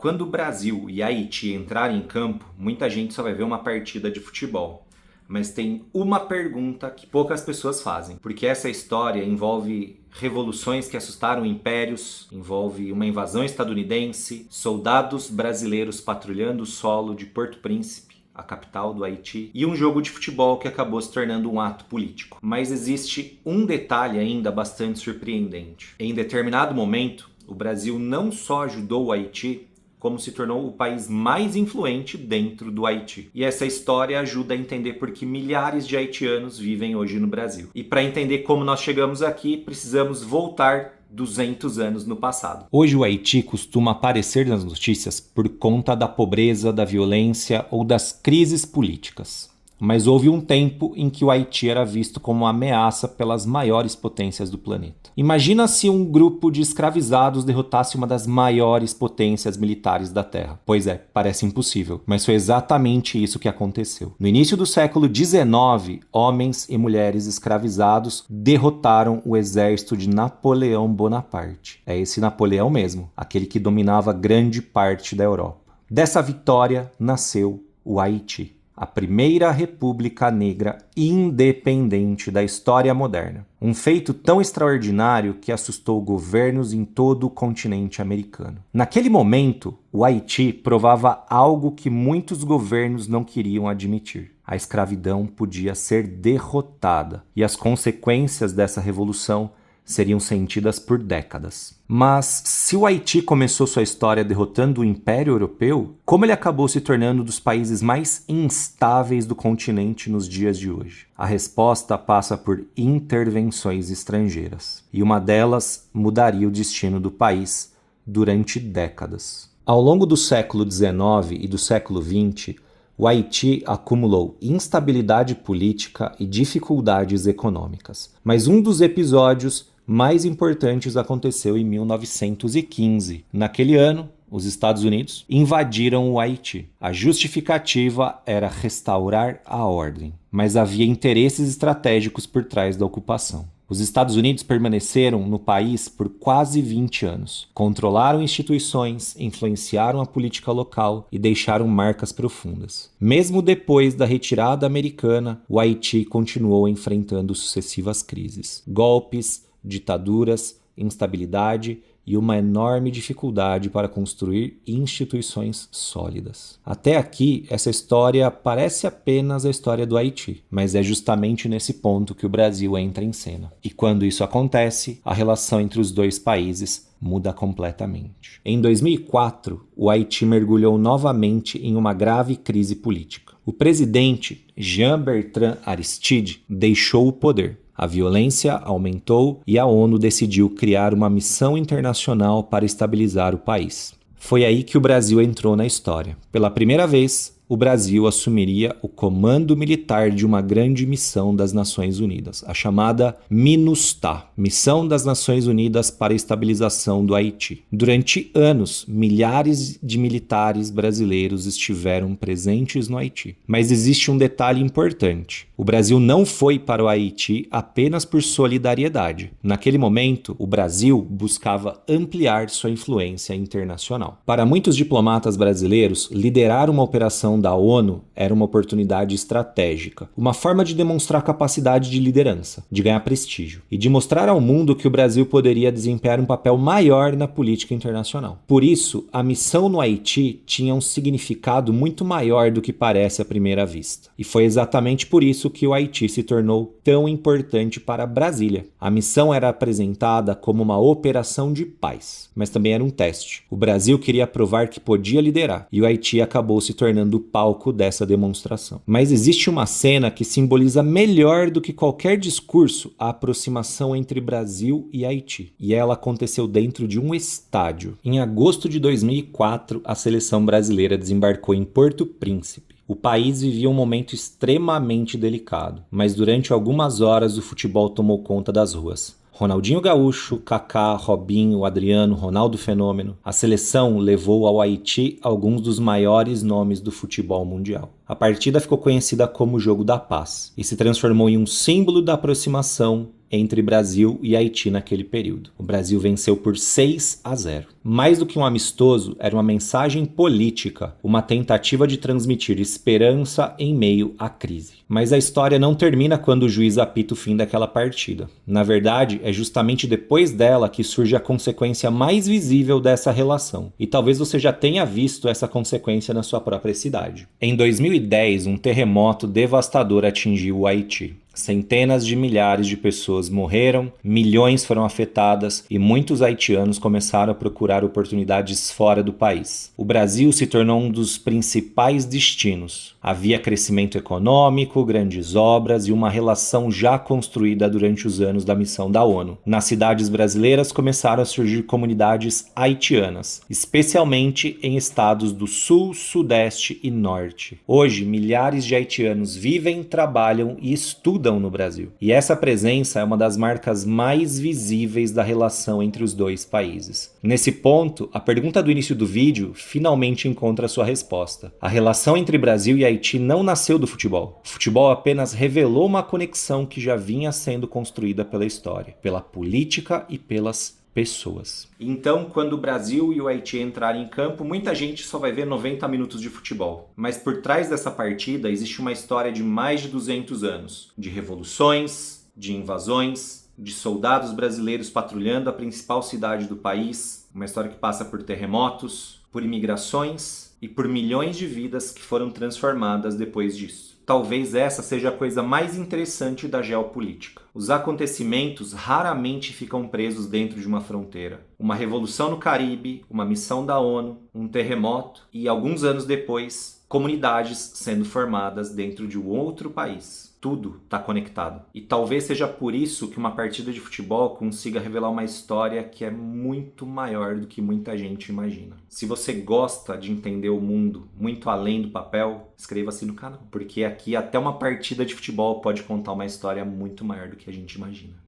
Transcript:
Quando o Brasil e Haiti entrarem em campo, muita gente só vai ver uma partida de futebol. Mas tem uma pergunta que poucas pessoas fazem, porque essa história envolve revoluções que assustaram impérios, envolve uma invasão estadunidense, soldados brasileiros patrulhando o solo de Porto Príncipe, a capital do Haiti, e um jogo de futebol que acabou se tornando um ato político. Mas existe um detalhe ainda bastante surpreendente. Em determinado momento, o Brasil não só ajudou o Haiti, como se tornou o país mais influente dentro do Haiti. E essa história ajuda a entender por que milhares de haitianos vivem hoje no Brasil. E para entender como nós chegamos aqui, precisamos voltar 200 anos no passado. Hoje o Haiti costuma aparecer nas notícias por conta da pobreza, da violência ou das crises políticas. Mas houve um tempo em que o Haiti era visto como uma ameaça pelas maiores potências do planeta. Imagina se um grupo de escravizados derrotasse uma das maiores potências militares da Terra. Pois é, parece impossível, mas foi exatamente isso que aconteceu. No início do século XIX, homens e mulheres escravizados derrotaram o exército de Napoleão Bonaparte. É esse Napoleão mesmo, aquele que dominava grande parte da Europa. Dessa vitória nasceu o Haiti, a primeira república negra independente da história moderna. Um feito tão extraordinário que assustou governos em todo o continente americano. Naquele momento, o Haiti provava algo que muitos governos não queriam admitir. A escravidão podia ser derrotada, e as consequências dessa revolução seriam sentidas por décadas. Mas se o Haiti começou sua história derrotando o Império Europeu, como ele acabou se tornando um dos países mais instáveis do continente nos dias de hoje? A resposta passa por intervenções estrangeiras, e uma delas mudaria o destino do país durante décadas. Ao longo do século XIX e do século XX, o Haiti acumulou instabilidade política e dificuldades econômicas. Mas um dos episódios mais importantes aconteceu em 1915. Naquele ano, os Estados Unidos invadiram o Haiti. A justificativa era restaurar a ordem, mas havia interesses estratégicos por trás da ocupação. Os Estados Unidos permaneceram no país por quase 20 anos. Controlaram instituições, influenciaram a política local e deixaram marcas profundas. Mesmo depois da retirada americana, o Haiti continuou enfrentando sucessivas crises, golpes, ditaduras, instabilidade e uma enorme dificuldade para construir instituições sólidas. Até aqui, essa história parece apenas a história do Haiti, mas é justamente nesse ponto que o Brasil entra em cena. E quando isso acontece, a relação entre os dois países muda completamente. Em 2004, o Haiti mergulhou novamente em uma grave crise política. O presidente Jean-Bertrand Aristide deixou o poder. A violência aumentou e a ONU decidiu criar uma missão internacional para estabilizar o país. Foi aí que o Brasil entrou na história. Pela primeira vez, o Brasil assumiria o comando militar de uma grande missão das Nações Unidas, a chamada MINUSTAH, Missão das Nações Unidas para a Estabilização do Haiti. Durante anos, milhares de militares brasileiros estiveram presentes no Haiti. Mas existe um detalhe importante. O Brasil não foi para o Haiti apenas por solidariedade. Naquele momento, o Brasil buscava ampliar sua influência internacional. Para muitos diplomatas brasileiros, liderar uma operação da ONU era uma oportunidade estratégica, uma forma de demonstrar capacidade de liderança, de ganhar prestígio e de mostrar ao mundo que o Brasil poderia desempenhar um papel maior na política internacional. Por isso, a missão no Haiti tinha um significado muito maior do que parece à primeira vista. E foi exatamente por isso que o Haiti se tornou tão importante para Brasília. A missão era apresentada como uma operação de paz, mas também era um teste. O Brasil queria provar que podia liderar, e o Haiti acabou se tornando o palco dessa demonstração. Mas existe uma cena que simboliza melhor do que qualquer discurso a aproximação entre Brasil e Haiti, e ela aconteceu dentro de um estádio. Em agosto de 2004, a seleção brasileira desembarcou em Porto Príncipe. O país vivia um momento extremamente delicado, mas durante algumas horas o futebol tomou conta das ruas. Ronaldinho Gaúcho, Kaká, Robinho, Adriano, Ronaldo Fenômeno. A seleção levou ao Haiti alguns dos maiores nomes do futebol mundial. A partida ficou conhecida como o Jogo da Paz e se transformou em um símbolo da aproximação entre Brasil e Haiti naquele período. O Brasil venceu por 6-0. Mais do que um amistoso, era uma mensagem política, uma tentativa de transmitir esperança em meio à crise. Mas a história não termina quando o juiz apita o fim daquela partida. Na verdade, é justamente depois dela que surge a consequência mais visível dessa relação. E talvez você já tenha visto essa consequência na sua própria cidade. Em 2010, um terremoto devastador atingiu o Haiti. Centenas de milhares de pessoas morreram, milhões foram afetadas e muitos haitianos começaram a procurar oportunidades fora do país. O Brasil se tornou um dos principais destinos. Havia crescimento econômico, grandes obras e uma relação já construída durante os anos da missão da ONU. Nas cidades brasileiras começaram a surgir comunidades haitianas, especialmente em estados do Sul, Sudeste e Norte. Hoje, milhares de haitianos vivem, trabalham e estudam no Brasil. E essa presença é uma das marcas mais visíveis da relação entre os dois países. Nesse ponto, a pergunta do início do vídeo finalmente encontra sua resposta. A relação entre Brasil e Haiti não nasceu do futebol. O futebol apenas revelou uma conexão que já vinha sendo construída pela história, pela política e pelas pessoas. Então, quando o Brasil e o Haiti entrarem em campo, muita gente só vai ver 90 minutos de futebol. Mas por trás dessa partida existe uma história de mais de 200 anos, de revoluções, de invasões, de soldados brasileiros patrulhando a principal cidade do país, uma história que passa por terremotos, por imigrações e por milhões de vidas que foram transformadas depois disso. Talvez essa seja a coisa mais interessante da geopolítica. Os acontecimentos raramente ficam presos dentro de uma fronteira. Uma revolução no Caribe, uma missão da ONU, um terremoto e, alguns anos depois, comunidades sendo formadas dentro de um outro país. Tudo está conectado. E talvez seja por isso que uma partida de futebol consiga revelar uma história que é muito maior do que muita gente imagina. Se você gosta de entender o mundo muito além do papel, inscreva-se no canal, porque aqui até uma partida de futebol pode contar uma história muito maior do que a gente imagina.